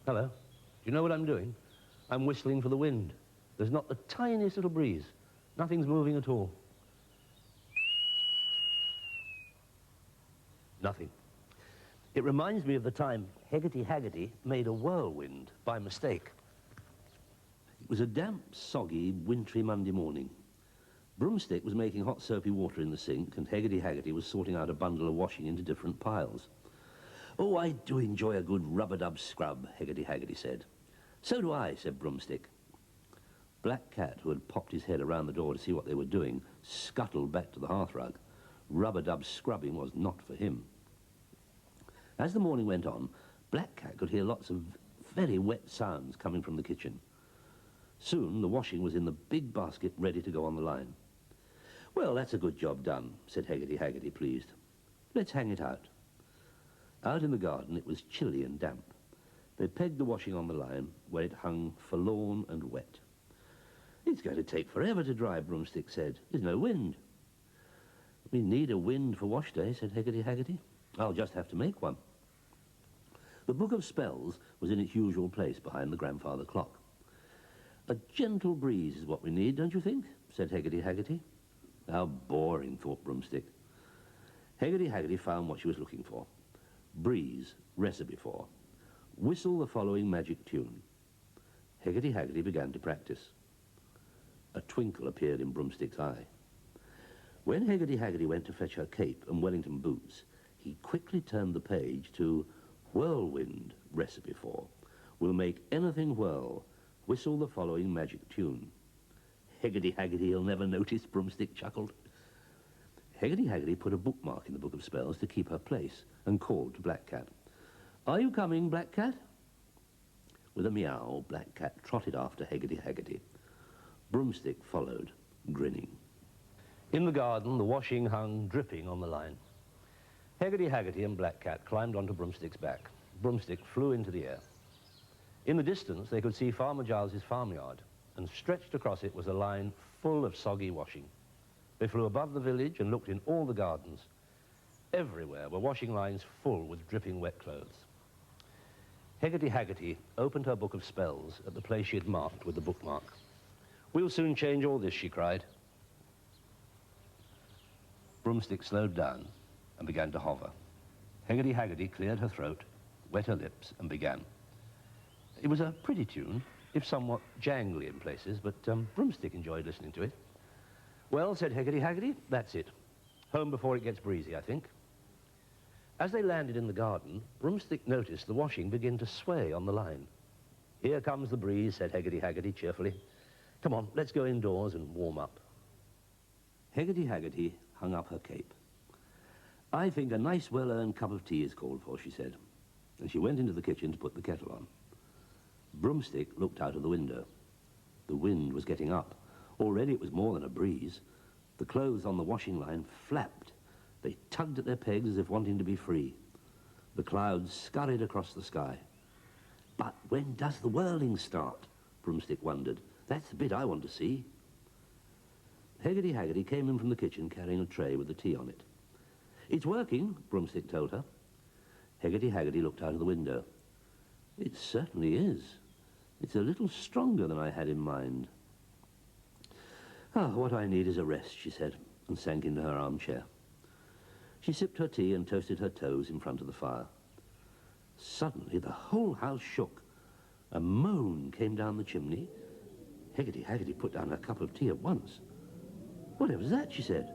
Hello. Do you know what I'm doing? I'm whistling for the wind. There's not the tiniest little breeze. Nothing's moving at all. Nothing. It reminds me of the time Heggerty Haggerty made a whirlwind by mistake. It was a damp, soggy, wintry Monday morning. Broomstick was making hot soapy water in the sink, and Heggerty Haggerty was sorting out a bundle of washing into different piles. "Oh, I do enjoy a good rub-a-dub scrub," Heggerty Haggerty said. "So do I," said Broomstick. Black Cat, who had popped his head around the door to see what they were doing, scuttled back to the hearthrug. Rub-a-dub scrubbing was not for him. As the morning went on, Black Cat could hear lots of very wet sounds coming from the kitchen. Soon the washing was in the big basket ready to go on the line. "Well, that's a good job done," said Heggerty Haggerty, pleased. "Let's hang it out." Out in the garden it was chilly and damp. They pegged the washing on the line, where it hung forlorn and wet. "It's going to take forever to dry," Broomstick said. "There's no wind." "We need a wind for wash day," said Heggerty Haggerty. "I'll just have to make one." The book of spells was in its usual place behind the grandfather clock. "A gentle breeze is what we need, don't you think?" said Heggerty Haggerty. How boring, thought Broomstick. Heggerty Haggerty found what she was looking for. Breeze, recipe for. Whistle the following magic tune. Heggerty Haggerty began to practice. A twinkle appeared in Broomstick's eye. When Heggerty Haggerty went to fetch her cape and Wellington boots, he quickly turned the page to Whirlwind, recipe for. Will make anything whirl. Whistle the following magic tune. Heggerty Haggerty, he'll never notice, Broomstick chuckled. Heggerty Haggerty put a bookmark in the book of spells to keep her place and called to Black Cat. "Are you coming, Black Cat?" With a meow, Black Cat trotted after Heggerty Haggerty. Broomstick followed, grinning. In the garden, the washing hung dripping on the line. Heggerty Haggerty and Black Cat climbed onto Broomstick's back. Broomstick flew into the air. In the distance, they could see Farmer Giles's farmyard, and stretched across it was a line full of soggy washing. They flew above the village and looked in all the gardens. Everywhere were washing lines full with dripping wet clothes. Heggerty Haggerty opened her book of spells at the place she had marked with the bookmark. "We'll soon change all this," she cried. Broomstick slowed down and began to hover. Heggerty Haggerty cleared her throat, wet her lips, and began. It was a pretty tune, if somewhat jangly in places, but Broomstick enjoyed listening to it. "Well," said Heggerty Haggerty, "that's it. Home before it gets breezy, I think." As they landed in the garden, Broomstick noticed the washing begin to sway on the line. "Here comes the breeze," said Heggerty Haggerty cheerfully. "Come on, let's go indoors and warm up." Heggerty Haggerty hung up her cape. "I think a nice well-earned cup of tea is called for," she said, and she went into the kitchen to put the kettle on. Broomstick looked out of the window. The wind was getting up. Already it was more than a breeze. The clothes on the washing line flapped. They tugged at their pegs as if wanting to be free. The clouds scurried across the sky. "But when does the whirling start?" Broomstick wondered. "That's the bit I want to see." Heggerty Haggerty came in from the kitchen carrying a tray with the tea on it. "It's working," Broomstick told her. Heggerty Haggerty looked out of the window. "It certainly is. It's a little stronger than I had in mind." "Ah, what I need is a rest," she said, and sank into her armchair. She sipped her tea and toasted her toes in front of the fire. Suddenly the whole house shook. A moan came down the chimney. Heggerty Haggerty put down her cup of tea at once. "Whatever's that?" she said.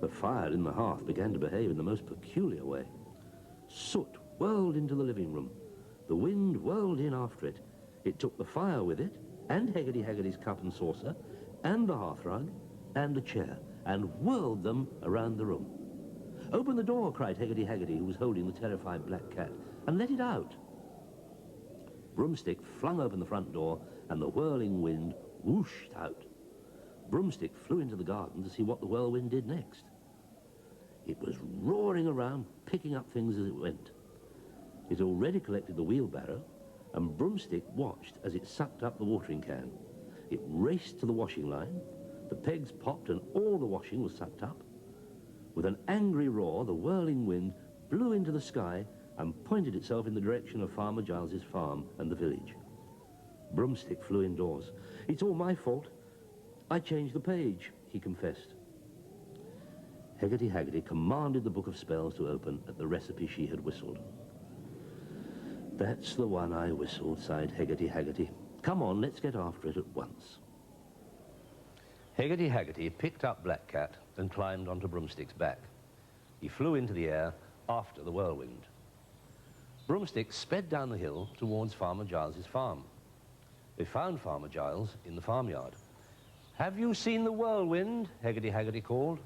The fire in the hearth began to behave in the most peculiar way. Soot whirled into the living room. The wind whirled in after it. It took the fire with it, and Heggerty Haggerty's cup and saucer, and the hearthrug, and the chair, and whirled them around the room. "Open the door," cried Heggerty Haggerty, who was holding the terrified Black Cat, "and let it out." Broomstick flung open the front door, and the whirling wind whooshed out. Broomstick flew into the garden to see what the whirlwind did next. It was roaring around, picking up things as it went. It already collected the wheelbarrow, and Broomstick watched as it sucked up the watering can. It raced to the washing line, the pegs popped, and all the washing was sucked up. With an angry roar, the whirling wind blew into the sky and pointed itself in the direction of Farmer Giles's farm and the village. Broomstick flew indoors. "It's all my fault. I changed the page," he confessed. Heggerty Haggerty commanded the book of spells to open at the recipe she had whistled. "That's the one I whistled," sighed Heggerty Haggerty. "Come on, let's get after it at once." Heggerty Haggerty picked up Black Cat and climbed onto Broomstick's back. He flew into the air after the whirlwind. Broomstick sped down the hill towards Farmer Giles's farm. They found Farmer Giles in the farmyard. "Have you seen the whirlwind?" Heggerty Haggerty called.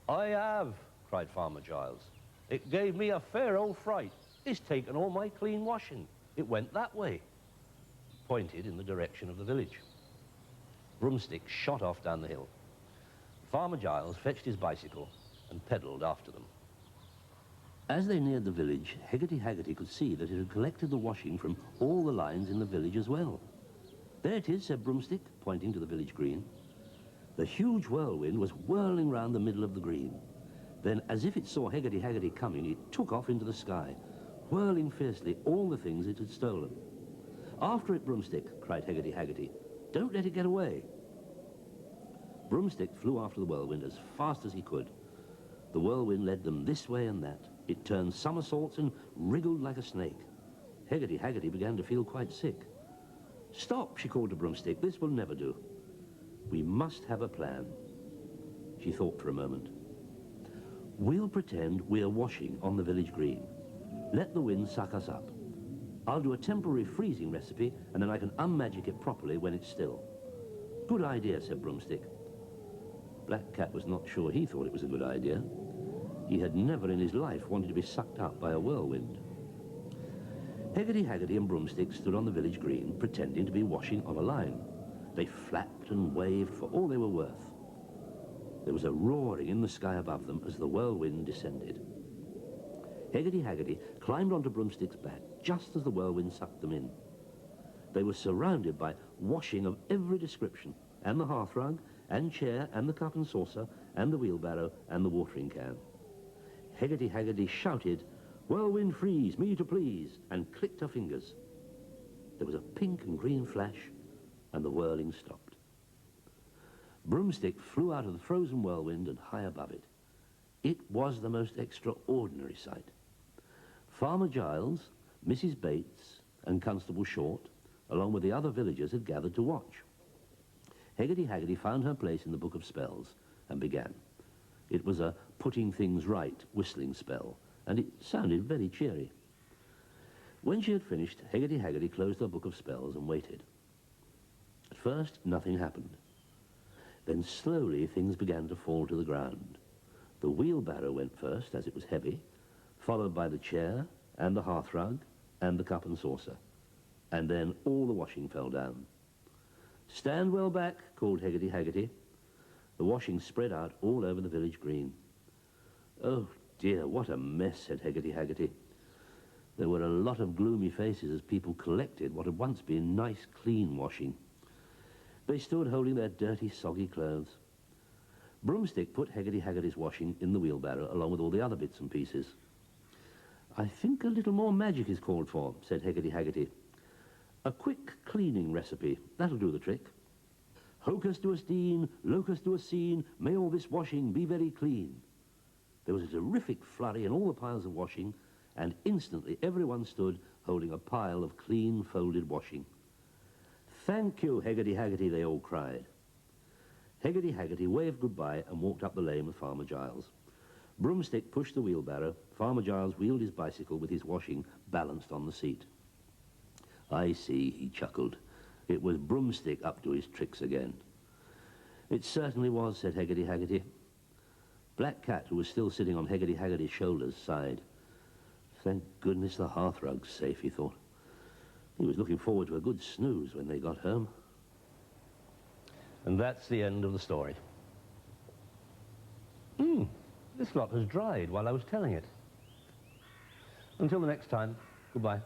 "I have," cried Farmer Giles. "It gave me a fair old fright. It's taken all my clean washing. It went that way." Pointed in the direction of the village. Broomstick shot off down the hill. Farmer Giles fetched his bicycle and pedalled after them. As they neared the village, Heggerty Haggerty could see that it had collected the washing from all the lines in the village as well. "There it is," said Broomstick, pointing to the village green. The huge whirlwind was whirling round the middle of the green. Then, as if it saw Heggerty Haggerty coming, it took off into the sky, whirling fiercely all the things it had stolen. "After it, Broomstick," cried Heggerty Haggerty. "Don't let it get away." Broomstick flew after the whirlwind as fast as he could. The whirlwind led them this way and that. It turned somersaults and wriggled like a snake. Heggerty Haggerty began to feel quite sick. "Stop," she called to Broomstick. "This will never do. We must have a plan." She thought for a moment. "We'll pretend we're washing on the village green. Let the wind suck us up. I'll do a temporary freezing recipe, and then I can unmagic it properly when it's still." "Good idea," said Broomstick. Black Cat was not sure he thought it was a good idea. He had never in his life wanted to be sucked up by a whirlwind. Heggerty Haggerty and Broomstick stood on the village green, pretending to be washing on a line. They flapped and waved for all they were worth. There was a roaring in the sky above them as the whirlwind descended. Heggerty Haggerty climbed onto Broomstick's back just as the whirlwind sucked them in. They were surrounded by washing of every description, and the hearthrug, and chair, and the cup and saucer, and the wheelbarrow, and the watering can. Heggerty Haggerty shouted, "Whirlwind freeze, me to please," and clicked her fingers. There was a pink and green flash, and the whirling stopped. Broomstick flew out of the frozen whirlwind and high above it. It was the most extraordinary sight. Farmer Giles, Mrs. Bates, and Constable Short, along with the other villagers, had gathered to watch. Heggerty Haggerty found her place in the book of spells and began. It was a putting things right whistling spell, and it sounded very cheery. When she had finished, Heggerty Haggerty closed her book of spells and waited. At first, nothing happened. Then slowly things began to fall to the ground. The wheelbarrow went first, as it was heavy, followed by the chair and the hearthrug and the cup and saucer. And then all the washing fell down. "Stand well back," called Heggerty Haggerty. The washing spread out all over the village green. "Oh dear, what a mess," said Heggerty Haggerty. There were a lot of gloomy faces as people collected what had once been nice, clean washing. They stood holding their dirty, soggy clothes. Broomstick put Heggerty Haggerty's washing in the wheelbarrow along with all the other bits and pieces. "I think a little more magic is called for," said Heggerty Haggerty. "A quick cleaning recipe, that'll do the trick. Hocus do a steen, locus do a scene, may all this washing be very clean." There was a terrific flurry in all the piles of washing, and instantly everyone stood holding a pile of clean, folded washing. "Thank you, Heggerty Haggerty," they all cried. Heggerty Haggerty waved goodbye and walked up the lane with Farmer Giles. Broomstick pushed the wheelbarrow. Farmer Giles wheeled his bicycle with his washing balanced on the seat. "I see," he chuckled. "It was Broomstick up to his tricks again." "It certainly was," said Heggerty Haggerty. Black Cat, who was still sitting on Heggerty Haggerty's shoulders, sighed. "Thank goodness the hearthrug's safe," he thought. He was looking forward to a good snooze when they got home. And that's the end of the story. This lot has dried while I was telling it. Until the next time, goodbye.